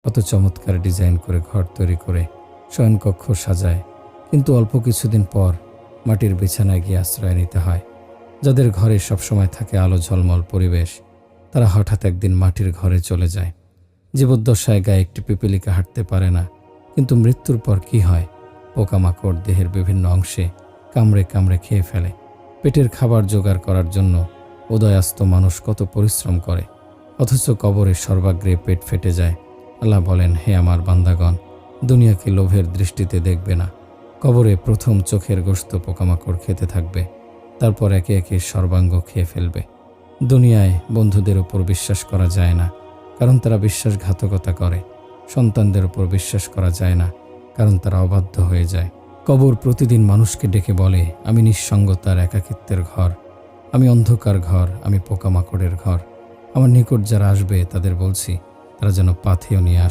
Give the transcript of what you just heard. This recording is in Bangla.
কত চমৎকার ডিজাইন করে ঘর তৈরি করে শয়নকক্ষ সাজায়, কিন্তু অল্প কিছুদিন পর মাটির বিছানায় গিয়ে আশ্রয় নিতে হয়। যাদের ঘরে সবসময় থাকে আলো ঝলমল পরিবেশ, তারা হঠাৎ একদিন মাটির ঘরে চলে যায়। জীবদ্দশায় গায়ে একটি পিপীলিকা হাঁটতে পারে না, কিন্তু মৃত্যুর পর কি হয়? পোকামাকড় দেহের বিভিন্ন অংশে কামড়ে কামড়ে খেয়ে ফেলে। পেটের খাবার জোগাড় করার জন্য উদয়াস্ত মানুষ কত পরিশ্রম করে, অথচ কবরের সর্বাগ্রে পেট ফেটে যায়। আল্লাহ বলেন, হে আমার বান্দাগণ, দুনিয়াকে লোভের দৃষ্টিতে দেখবে না। কবরে প্রথম চোখের গোশত পোকামাকড় খেতে থাকবে, তারপর একে একে সর্বাঙ্গ খেয়ে ফেলবে। দুনিয়ায় বন্ধুদের উপর বিশ্বাস করা যায় না, কারণ তারা বিশ্বাসঘাতকতা করে। সন্তানদের উপর বিশ্বাস করা যায় না, কারণ তারা অবাধ্য হয়ে যায়। কবর প্রতিদিন মানুষকে ডেকে বলে, আমি নিঃসঙ্গতার একাকিত্বের ঘর, আমি অন্ধকার ঘর, আমি পোকামাকড়ের ঘর। আমার নিকট যারা আসবে তাদের বলছি, তারা যেন পাথেয় নিয়ে আসে।